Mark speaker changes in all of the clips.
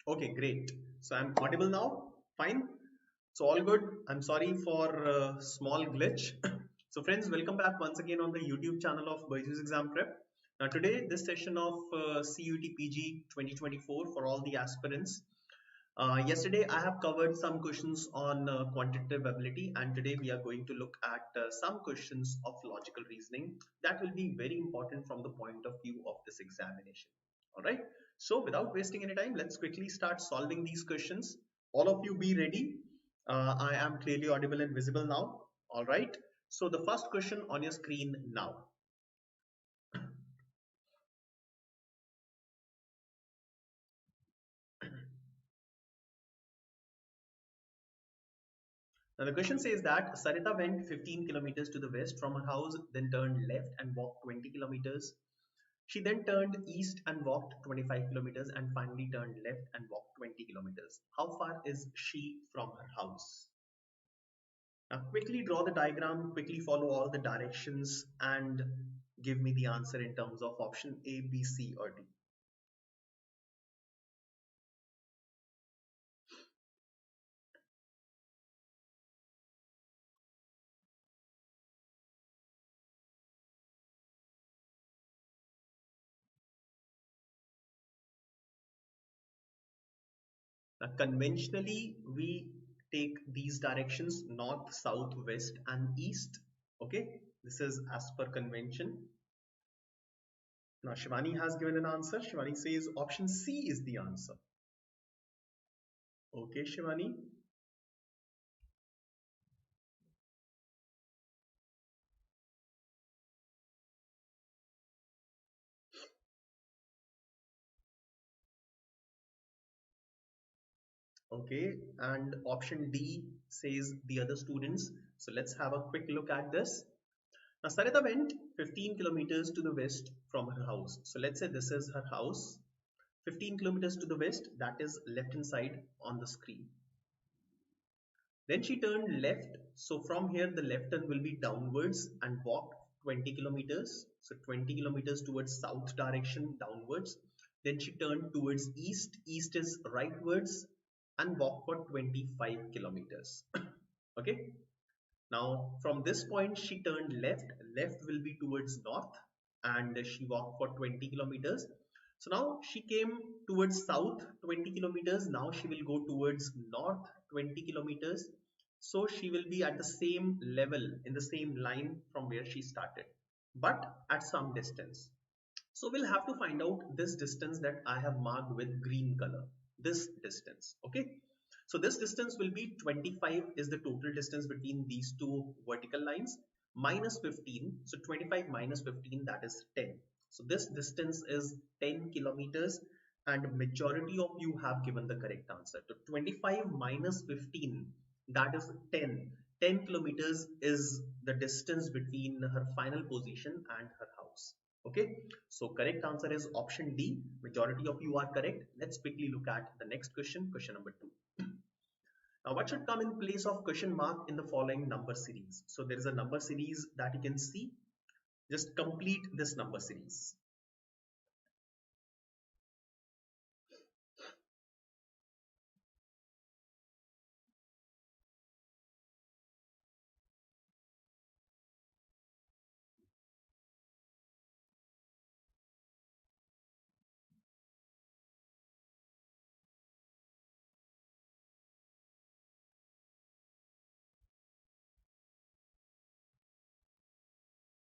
Speaker 1: Okay, great. So I'm audible now. Fine. So all good. I'm sorry for small glitch. So friends, welcome back once again on the YouTube channel of BYJU'S Exam Prep. Now today, this session of CUET PG 2024 for all the aspirants. Yesterday, I have covered some questions on quantitative ability, and today we are going to look at some questions of logical reasoning that will be very important from the point of view of this examination. All right. So, without wasting any time, let's quickly start solving these questions. All of you be ready. I am clearly audible and visible now. All right. So, the first question on your screen now. Now the question says that Sarita went 15 kilometers to the west from her house, then turned left and walked 20 kilometers. She then turned east and walked 25 kilometers and finally turned left and walked 20 kilometers. How far is she from her house? Now quickly draw the diagram, quickly follow all the directions and give me the answer in terms of option A, B, C or D. Now, conventionally, we take these directions north, south, west, and east. Okay, this is as per convention. Now, Shivani has given an answer. Shivani says option C is the answer. Okay, Shivani. Okay, and option D says the other students. So let's have a quick look at this. Now, Sarita went 15 kilometers to the west from her house. So let's say this is her house. 15 kilometers to the west, that is left hand side on the screen. Then she turned left. So from here, the left turn will be downwards and walked 20 kilometers. So 20 kilometers towards south direction downwards. Then she turned towards east. East is rightwards and walked for 25 kilometers. Okay. Now from this point, she turned left. Left will be towards north and she walked for 20 kilometers. So now she came towards south 20 kilometers. Now she will go towards north 20 kilometers. So she will be at the same level in the same line from where she started, but at some distance. So we'll have to find out this distance that I have marked with green color, this distance. Okay. So this distance will be 25 is the total distance between these two vertical lines minus 15. So 25 minus 15, that is 10. So this distance is 10 kilometers and majority of you have given the correct answer. So 25 minus 15, that is 10. 10 kilometers is the distance between her final position and her house. Okay, so correct answer is option D. Majority of you are correct. Let's quickly look at the next question, question number 2. Now, what should come in place of question mark in the following number series? So there is a number series that you can see. Just complete this number series.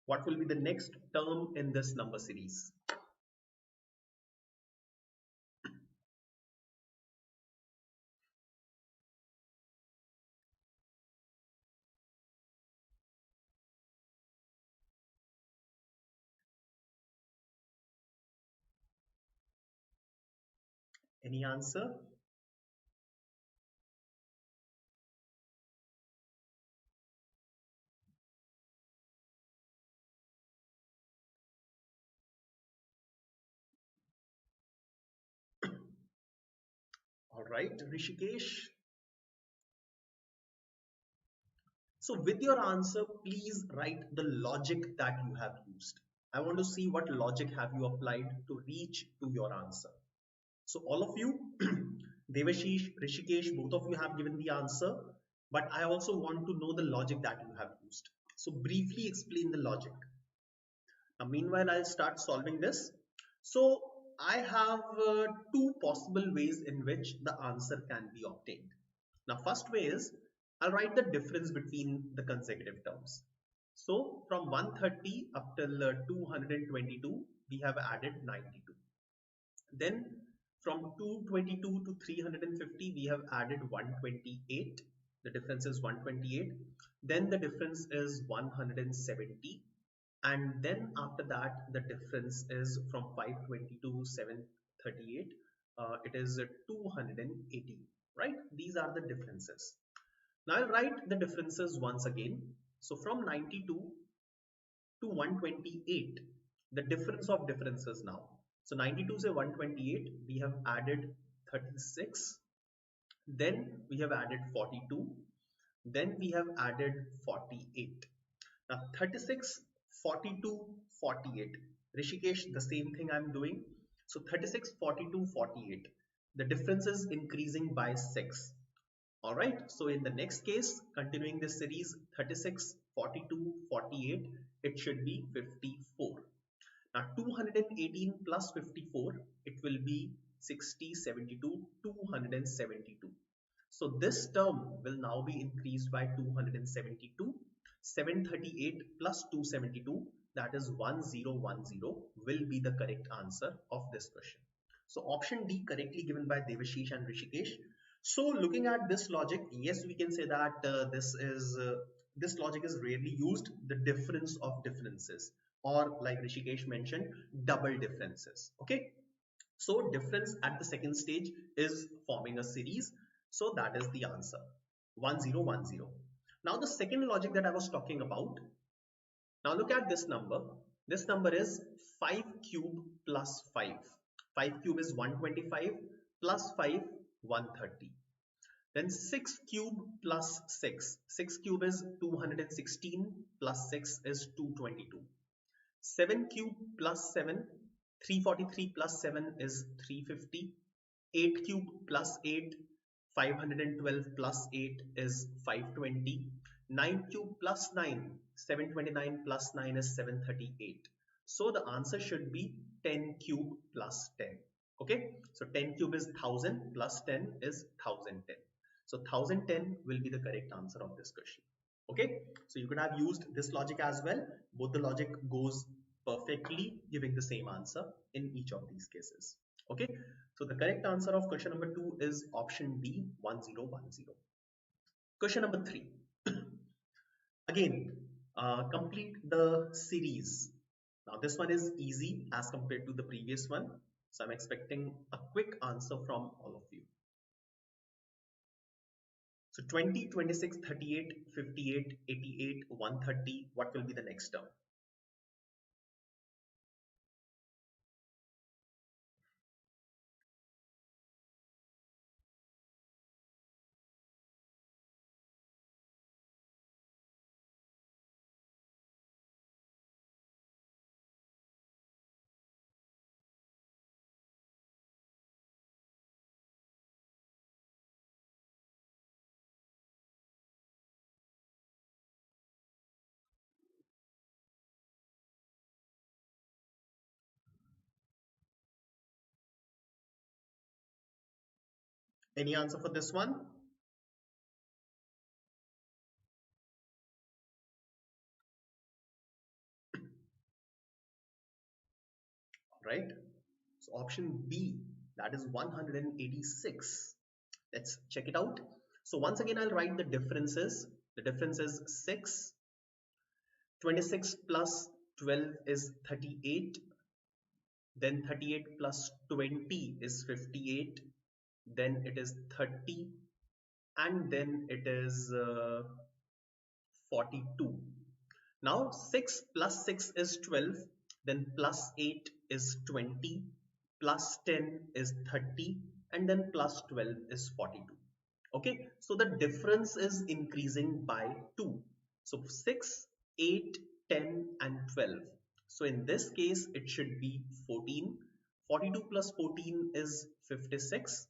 Speaker 1: What will be the next term in this number series? Any answer? All right, Rishikesh. So with your answer, please write the logic that you have used. I want to see what logic have you applied to reach to your answer. So all of you, Devashish, Rishikesh, both of you have given the answer, but I also want to know the logic that you have used. So briefly explain the logic. Now meanwhile I'll start solving this. So I have two possible ways in which the answer can be obtained. Now first way is I'll write the difference between the consecutive terms. So from 130 up till 222 we have added 92. Then from 222 to 350 we have added 128. The difference is 128. Then the difference is 170, and then after that the difference is from 520 to 738, it is 280, right? These are the differences. Now I'll write the differences once again. So from 92 to 128, the difference of differences now. So 92 say 128, we have added 36, then we have added 42, then we have added 48. Now 36, 42, 48. Rishikesh, the same thing I'm doing. So 36, 42, 48. The difference is increasing by 6. Alright, so in the next case, continuing this series, 36, 42, 48, it should be 54. Now 218 plus 54, it will be 60, 72, 272. So this term will now be increased by 272. 738 plus 272, that is 1010, will be the correct answer of this question. So option D correctly given by Devashish and Rishikesh. So looking at this logic, yes, we can say that this logic is rarely used, the difference of differences, or like Rishikesh mentioned, double differences. Okay, so difference at the second stage is forming a series. So that is the answer, 1010. Now the second logic that I was talking about. Now look at this number. This number is 5 cube plus 5. 5 cube is 125 plus 5, 130. Then 6 cube plus 6. 6 cube is 216 plus 6 is 222. 7 cube plus 7. 343 plus 7 is 350. 8 cube plus 8. 512 plus 8 is 520. 9 cube plus 9. 729 plus 9 is 738. So the answer should be 10 cube plus 10. Okay, so 10 cube is 1000 plus 10 is 1010. So 1010 will be the correct answer of this question. Okay, so you could have used this logic as well. Both the logic goes perfectly, giving the same answer in each of these cases. Okay, so the correct answer of question number 2 is option D, 1010. Question number 3. Again, complete the series. Now this one is easy as compared to the previous one. So I'm expecting a quick answer from all of you. So 20, 26, 38, 58, 88, 130, what will be the next term? Any answer for this one? Right. So option B, that is 186. Let's check it out. So once again, I'll write the differences. The difference is 6. 26 plus 12 is 38. Then 38 plus 20 is 58. Then it is 30. And then it is 42. Now 6 plus 6 is 12, then plus 8 is 20, plus 10 is 30, and then plus 12 is 42. Okay, so the difference is increasing by 2. So 6, 8, 10, and 12. So in this case, it should be 14. 42 plus 14 is 56.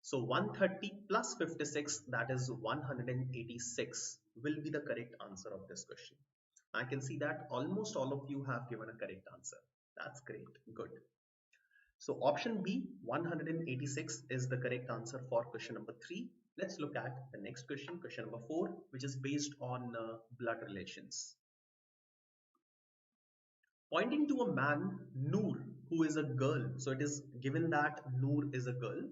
Speaker 1: So 130 plus 56, that is 186, will be the correct answer of this question. I can see that almost all of you have given a correct answer. That's great. Good. So option B, 186 is the correct answer for question number 3. Let's look at the next question, question number 4, which is based on blood relations. Pointing to a man, Noor, who is a girl. So it is given that Noor is a girl.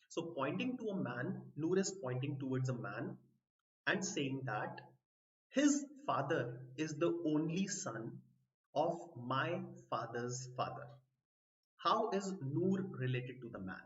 Speaker 1: So pointing to a man, Noor is pointing towards a man and saying that his father is the only son of my father's father. How is Noor related to the man?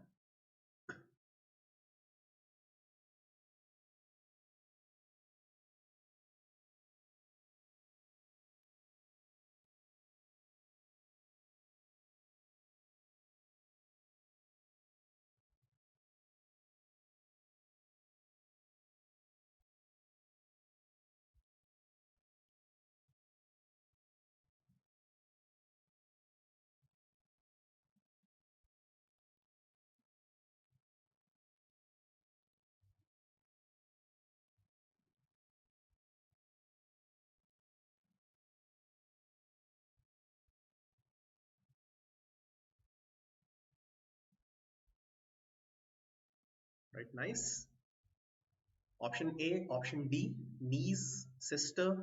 Speaker 1: Right, nice. Option A, option D, niece, sister.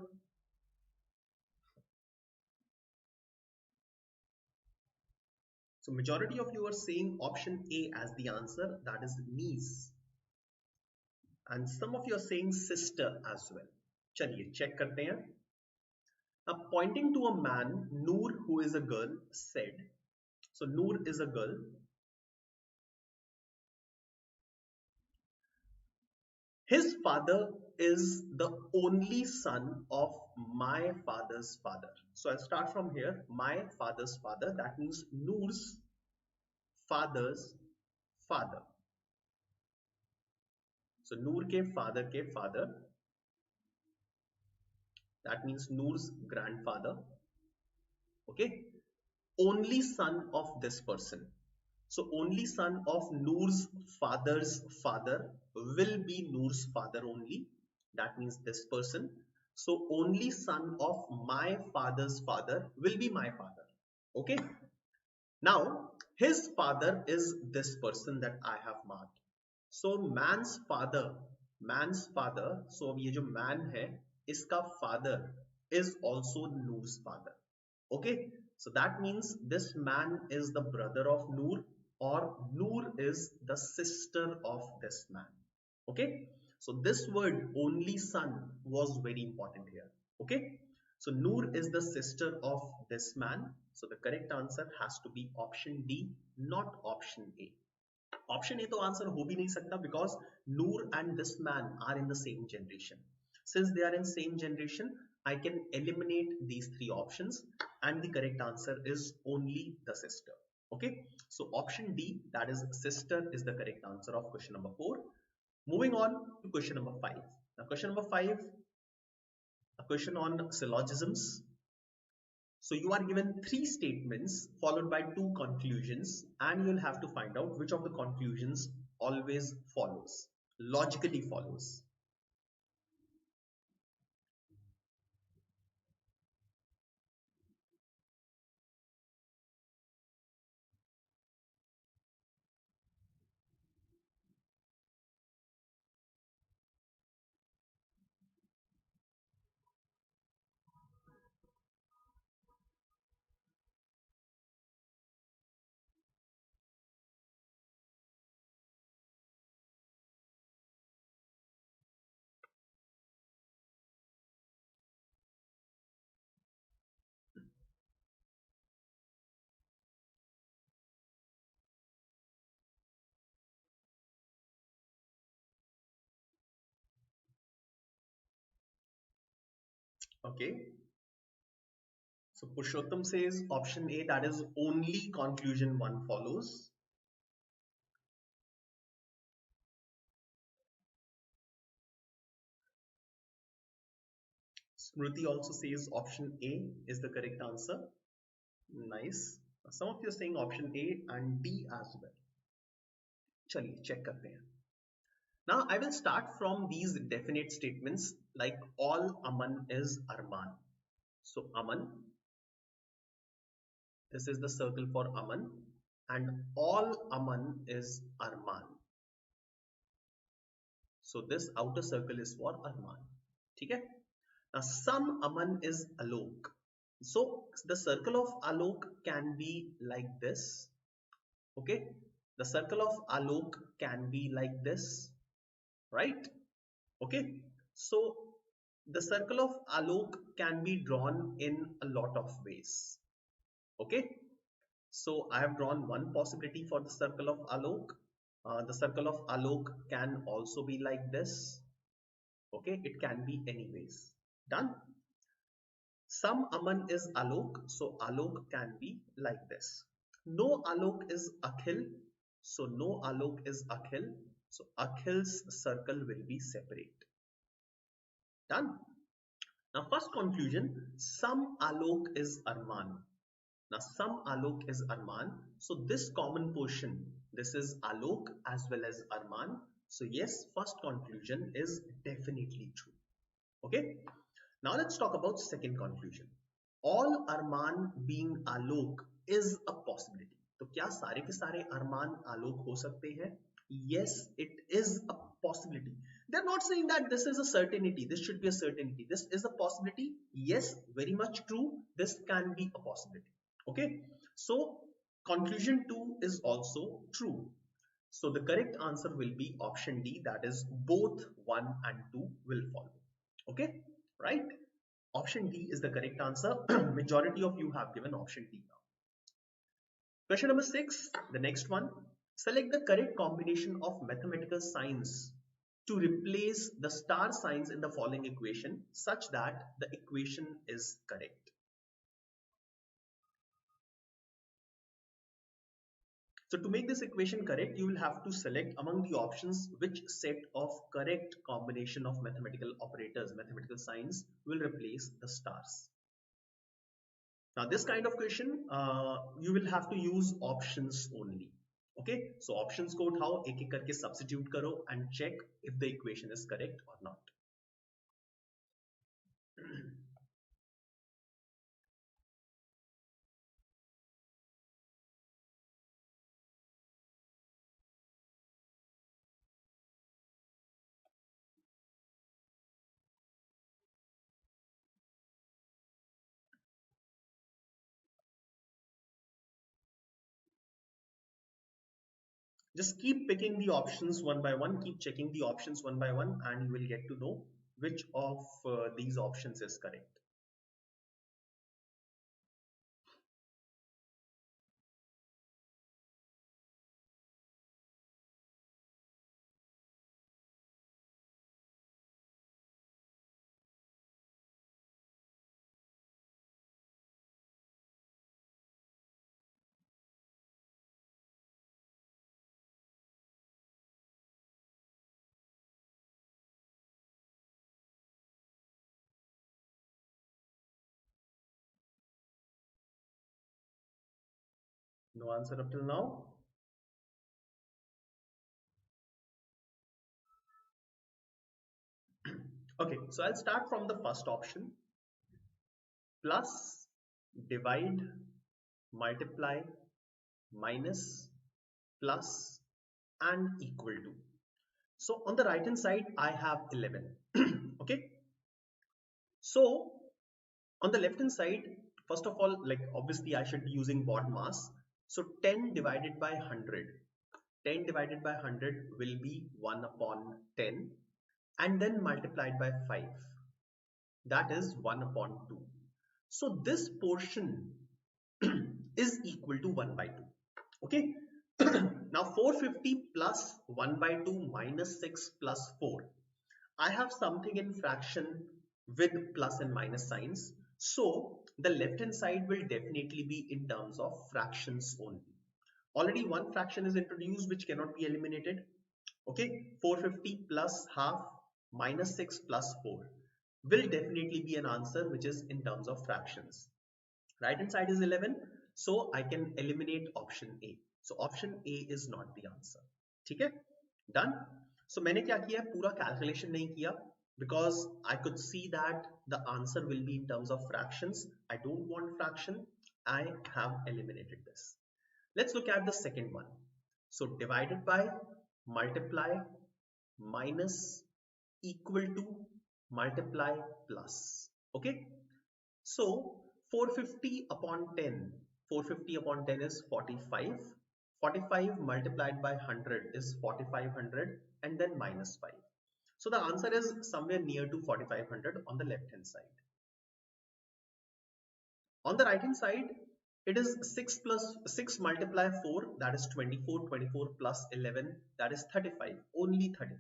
Speaker 1: So majority of you are saying option A as the answer, that is niece. And some of you are saying sister as well. चलिए check करते हैं. Now pointing to a man, Noor, who is a girl, said. So Noor is a girl. His father is the only son of my father's father. So I'll start from here. My father's father, that means Noor's father's father. So Noor ke father, that means Noor's grandfather. Okay, only son of this person. So only son of Noor's father's father will be Noor's father only. That means this person. So only son of my father's father will be my father. Okay. Now his father is this person that I have marked. So man's father. So ये जो man है, इसका father is also Noor's father. Okay, so that means this man is the brother of Noor, or Noor is the sister of this man. Okay, so this word only son was very important here. Okay, so Noor is the sister of this man. So the correct answer has to be option D, not option A. Option A तो answer हो भी नहीं सकता because Noor and this man are in the same generation. Since they are in same generation, I can eliminate these three options and the correct answer is only the sister. Okay, so option D, that is sister, is the correct answer of question number 4. Moving on to question number 5. Now question number 5, a question on syllogisms. So you are given 3 statements followed by 2 conclusions, and you'll have to find out which of the conclusions always follows, logically follows. Okay. So Purushottam says option A, that is only conclusion 1 follows. Smriti also says option A is the correct answer. Nice. Some of you are saying option A and D as well. चलिए check करते हैं. Now I will start from these definite statements like all Aman is Arman. So Aman, this is the circle for Aman, and all Aman is Arman. So this outer circle is for Arman. Okay? Now some Aman is Alok. So the circle of Alok can be like this. Okay? The circle of Alok can be like this, right? Okay? So the circle of Alok can be drawn in a lot of ways. Okay? So I have drawn one possibility for the circle of Alok. The circle of Alok can also be like this. Okay, it can be anyways. Done. Some Aman is Alok, so Alok can be like this. No Alok is Akhil, so no Alok is Akhil. So Akhil's circle will be separate. Done. Now first conclusion, some Alok is Arman. Now some Alok is Arman. So this common portion, this is Alok as well as Arman. So yes, first conclusion is definitely true. Okay. Now let's talk about second conclusion. All Arman being Alok is a possibility. तो क्या सारे के सारे अरमान आलोक हो सकते हैं? Yes, it is a possibility. They're not saying that this is a certainty. This should be a certainty. This is a possibility. Yes, very much true. This can be a possibility. Okay. So conclusion 2 is also true. So the correct answer will be option D. That is both 1 and 2 will follow. Okay. Right? Option D is the correct answer. Majority of you have given option D now. Question number 6, the next one. Select the correct combination of mathematical signs to replace the star signs in the following equation such that the equation is correct. So to make this equation correct, you will have to select among the options which set of correct combination of mathematical operators, mathematical signs will replace the stars. Now this kind of question, you will have to use options only. Okay, so options को उठाओ, एक एक करके substitute करो and check if the equation is correct or not. Just keep picking the options one by one, keep checking the options one by one, and you will get to know which of these options is correct. No answer up till now. Okay, so I'll start from the first option. Plus, divide, multiply, minus, plus, and equal to. So on the right hand side, I have 11. Okay. So on the left hand side, first of all, like obviously I should be using BOD mass. So 10 divided by 100. 10 divided by 100 will be 1 upon 10 and then multiplied by 5. That is 1 upon 2. So this portion is equal to 1 by 2. Okay. Now 450 plus 1 by 2 minus 6 plus 4. I have something in fraction with plus and minus signs. So the left hand side will definitely be in terms of fractions only. Already one fraction is introduced which cannot be eliminated. Okay, 450 plus half minus 6 plus 4 will definitely be an answer which is in terms of fractions. Right hand side is 11, so I can eliminate option A. So option A is not the answer. Okay, done. So मैंने क्या किया है, पूरा calculation नहीं किया, because I could see that the answer will be in terms of fractions. I don't want fraction. I have eliminated this. Let's look at the second one. So divided by, multiply, minus, equal to, multiply, plus. Okay. So 450 upon 10, 450 upon 10 is 45. 45 multiplied by 100 is 4500, and then minus 5. So the answer is somewhere near to 4500 on the left hand side. On the right hand side, it is 6 plus 6 multiply 4, that is 24. 24 plus 11, that is 35. Only 35.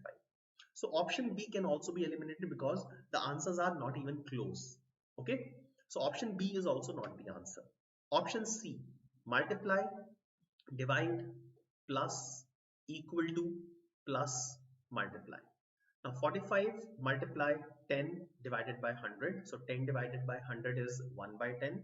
Speaker 1: So option B can also be eliminated because the answers are not even close. Okay. So option B is also not the answer. Option C, multiply, divide, plus, equal to, plus, multiply. Now 45 multiply 10 divided by 100. So 10 divided by 100 is 1 by 10.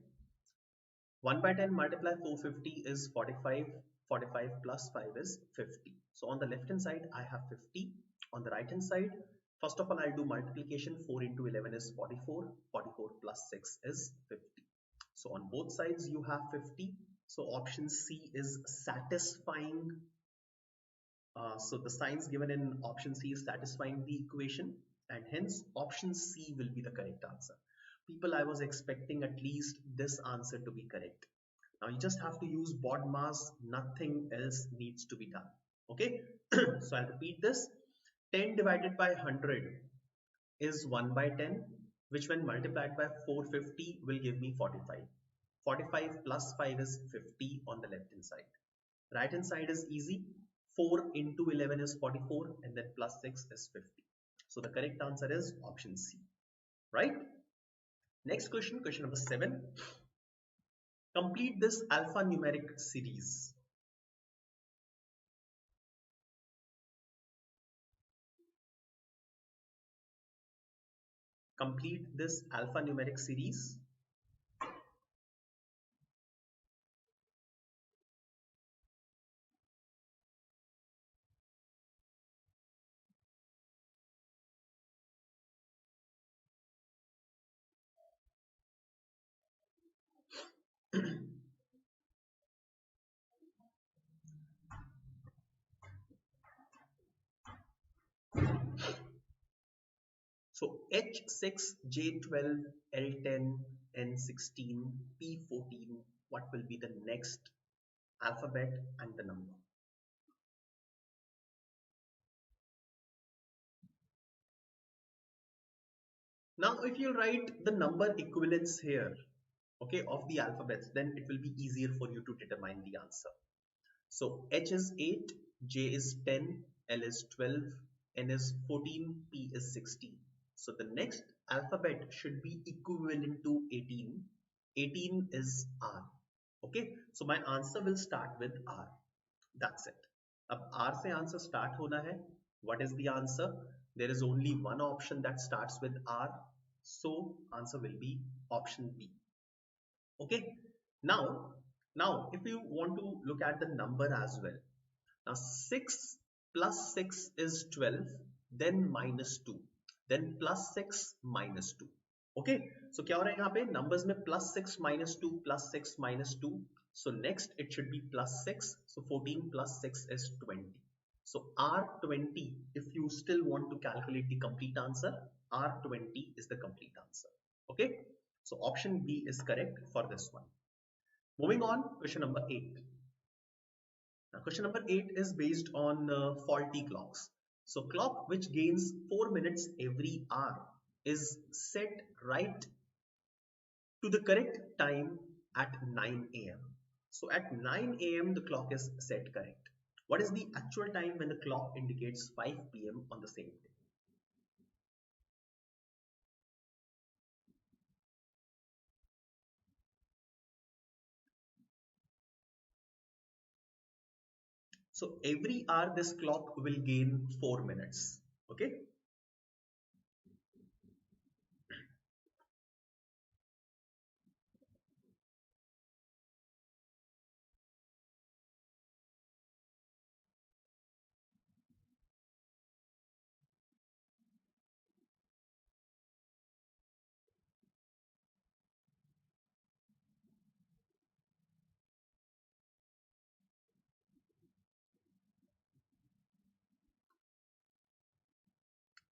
Speaker 1: 1 by 10 multiply 450 is 45. 45 plus 5 is 50. So on the left hand side, I have 50. On the right hand side, first of all, I'll do multiplication. 4 into 11 is 44. 44 plus 6 is 50. So on both sides, you have 50. So option C is satisfying. So the signs given in option C is satisfying the equation, and hence option C will be the correct answer. People, I was expecting at least this answer to be correct. Now you just have to use BODMAS, nothing else needs to be done. Okay, so I'll repeat this. 10 divided by 100 is 1 by 10, which when multiplied by 450 will give me 45. 45 plus 5 is 50 on the left hand side. Right hand side is easy. 4 into 11 is 44, and then plus 6 is 50. So the correct answer is option C. Right? Next question, question number 7. Complete this alphanumeric series. Complete this alphanumeric series. So H6, J12, L10, N16, P14, what will be the next alphabet and the number? Now if you write the number equivalence here, okay, of the alphabets, then it will be easier for you to determine the answer. So H is 8, J is 10, L is 12, N is 14, P is 16. So the next alphabet should be equivalent to 18. 18 is R. Okay, so my answer will start with R. That's it. अब R से answer start होना है. What is the answer? There is only one option that starts with R. So answer will be option B. Okay. Now if you want to look at the number as well. Now 6 plus 6 is 12, then minus 2, then plus 6 minus 2. Okay, so क्या हो रहा है यहाँ पे numbers में plus 6 minus 2 plus 6 minus 2. So next it should be plus 6. So 14 plus 6 is 20. So R20, if you still want to calculate the complete answer, R20 is the complete answer. Okay, so option B is correct for this one. Moving on, question number 8. Now, question number 8 is based on faulty clocks. So, clock which gains 4 minutes every hour is set right to the correct time at 9 a.m. So, at 9 a.m. the clock is set correct. What is the actual time when the clock indicates 5 p.m. on the same day? So, every hour this clock will gain 4 minutes. Okay.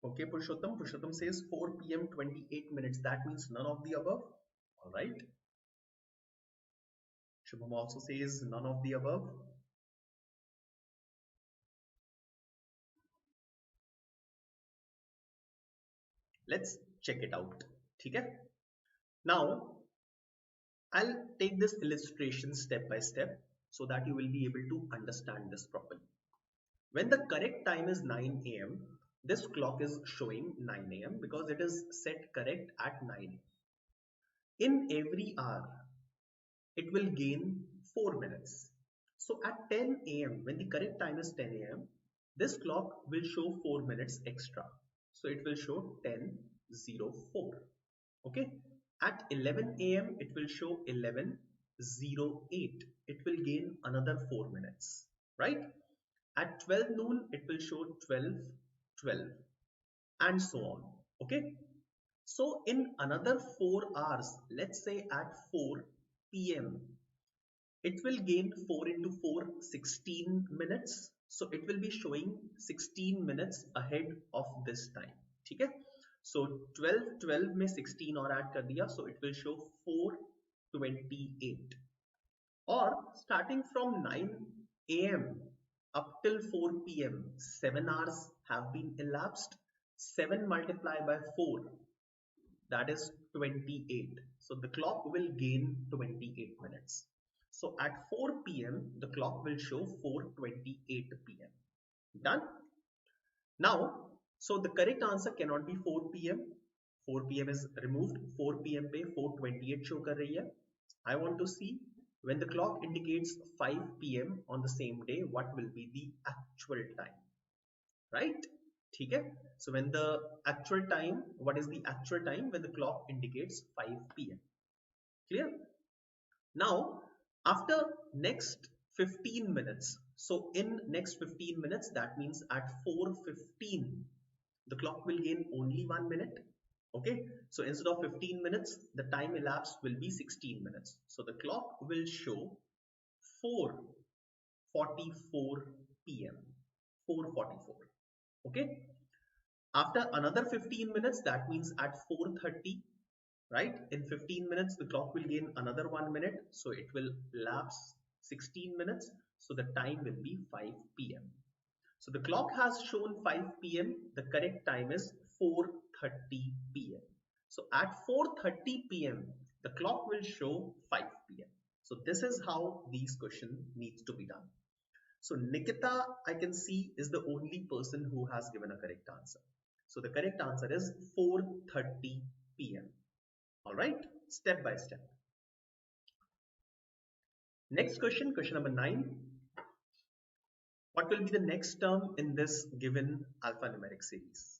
Speaker 1: Okay, Purushottam. Purushottam says 4 p.m. 28 minutes. That means none of the above. All right. Shubham also says none of the above. Let's check it out. Okay. Now, I'll take this illustration step by step so that you will be able to understand this properly. When the correct time is 9 a.m., this clock is showing 9 a.m. because it is set correct at 9. In every hour, it will gain 4 minutes. So at 10 a.m., when the correct time is 10 a.m., this clock will show 4 minutes extra. So it will show 10:04. Okay. At 11 a.m., it will show 11:08. It will gain another 4 minutes, right? At 12 noon, it will show 12:12 and so on. Okay. So in another 4 hours, let's say at 4 p.m., it will gain 4 into 4, 16 minutes. So it will be showing 16 minutes ahead of this time. ठीक है? So 12 में 16 और add कर दिया, so it will show 4:28. Or starting from 9 a.m. up till 4 p.m., 7 hours have been elapsed. 7 multiplied by 4, that is 28. So the clock will gain 28 minutes. So at 4 p.m., the clock will show 4:28 p.m. Done? Now, so the correct answer cannot be 4 p.m. 4 p.m. is removed. 4 p.m. पे 4:28 show कर रही है. I want to see when the clock indicates 5 p.m. on the same day, what will be the actual time, right? ठीक है? So when the actual time, what is the actual time when the clock indicates 5 p.m. Clear? Now, after next 15 minutes, so in next 15 minutes, that means at 4:15, the clock will gain only 1 minute. Okay, so instead of 15 minutes, the time elapsed will be 16 minutes. So the clock will show 4:44 p.m. 4:44. Okay, after another 15 minutes, that means at 4:30, right? In 15 minutes, the clock will gain another 1 minute. So it will lapse 16 minutes. So the time will be 5 p.m. So the clock has shown 5 p.m. The correct time is 4:30 p.m. So at 4:30 p.m., the clock will show 5 p.m. So this is how these question needs to be done. So Nikita, I can see, is the only person who has given a correct answer. So the correct answer is 4:30 p.m. All right, step by step. Next question, question number 9. What will be the next term in this given alphanumeric series?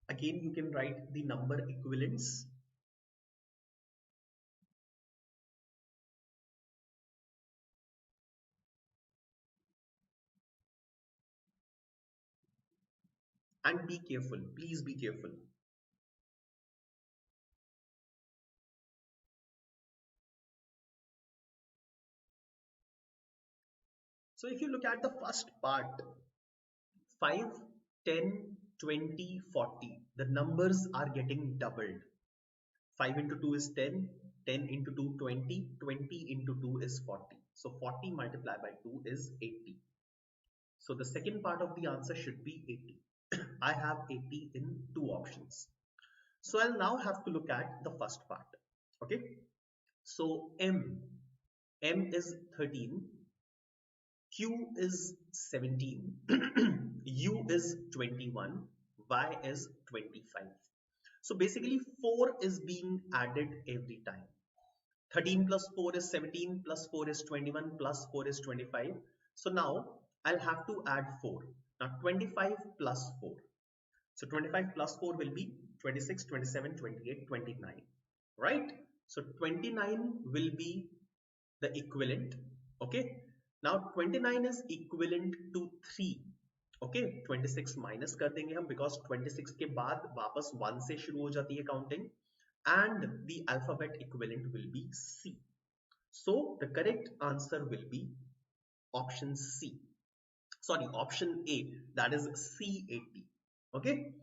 Speaker 1: Again, you can write the number equivalents. And be careful, please be careful. So if you look at the first part, 5, 10, 20, 40, the numbers are getting doubled. 5 into 2 is 10, 10 into 2 20, 20 into 2 is 40. So 40 multiplied by 2 is 80. So the second part of the answer should be 80. I have 80 in 2 options. So I'll now have to look at the first part. Okay. So M is 13, Q is 17, U is 21, Y is 25. So basically 4 is being added every time. 13 plus 4 is 17, plus 4 is 21, plus 4 is 25. So now I'll have to add 4. Now 25 plus 4. So 25 plus 4 will be 26, 27, 28, 29. Right? So 29 will be the equivalent. Okay. Now 29 is equivalent to 3. Okay, 26 minus कर देंगे हम because 26 के बाद वापस 1 से शुरू हो जाती है counting and the alphabet equivalent will be C. So the correct answer will be option C. Sorry, option A, that is C80. Okay.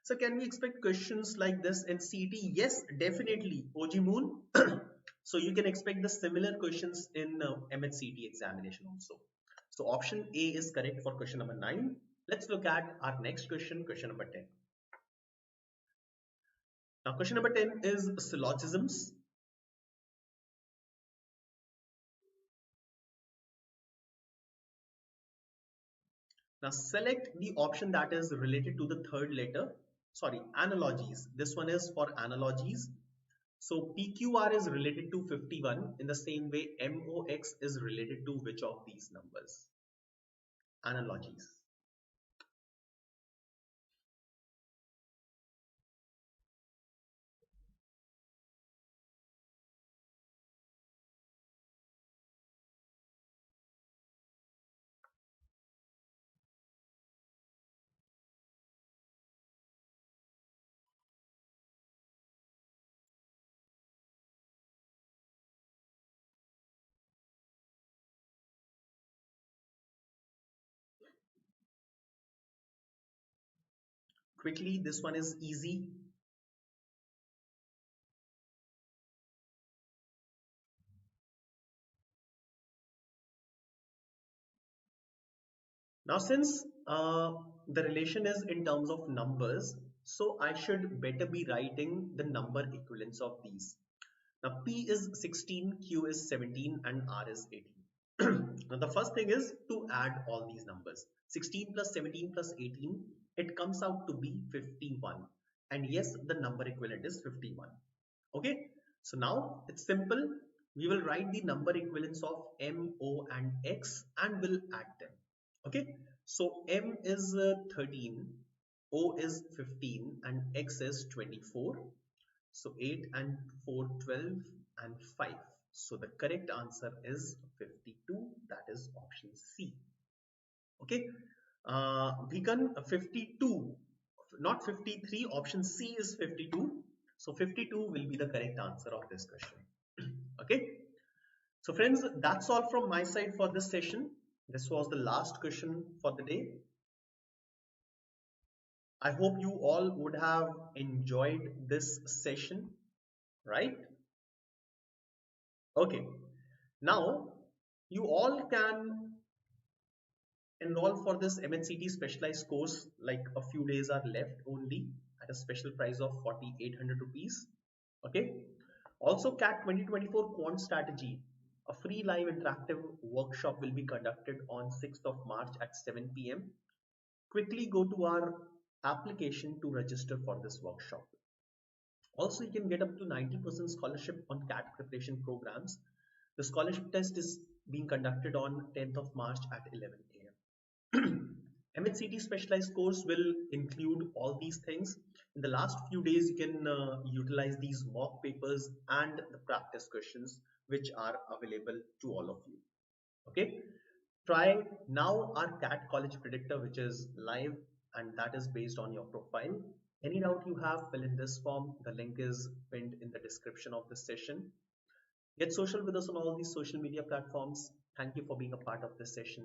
Speaker 1: So can we expect questions like this in CET? Yes, definitely, OG Moon. So you can expect the similar questions in MHCT examination also. So option A is correct for question number 9. Let's look at our next question, question number 10. Now question number 10 is syllogisms. Now select the option that is related to the third letter. Sorry, analogies. This one is for analogies. So PQR is related to 51 in the same way MOX is related to which of these numbers? Analogies. Quickly, this one is easy. Now since the relation is in terms of numbers, so I should better be writing the number equivalents of these. Now P is 16, Q is 17 and R is 18. Now the first thing is to add all these numbers. 16 plus 17 plus 18, it comes out to be 51. And yes, the number equivalent is 51. Okay, so now it's simple. We will write the number equivalents of M, O and X and we'll add them. Okay, so M is 13, O is 15 and X is 24. So 8 and 4, 12 and 5. So the correct answer is 52. That is option C. Okay. Bhikan, 52, not 53. Option C is 52. So 52 will be the correct answer of this question. Okay. So friends, that's all from my side for this session. This was the last question for the day. I hope you all would have enjoyed this session, right? Okay, now you all can enroll for this MHCT specialized course. Like a few days are left only at a special price of 4,800 rupees. Okay. Also, CAT 2024 Quant Strategy, a free live interactive workshop will be conducted on 6th of March at 7 p.m. Quickly go to our application to register for this workshop. Also, you can get up to 90% scholarship on CAT preparation programs. The scholarship test is being conducted on 10th of March at 11 a.m. MHCT specialized course will include all these things. In the last few days, you can utilize these mock papers and the practice questions which are available to all of you. Okay, try now our CAT College Predictor, which is live and that is based on your profile. Any doubt you have, fill in this form. The link is pinned in the description of this session. Get social with us on all these social media platforms. Thank you for being a part of this session.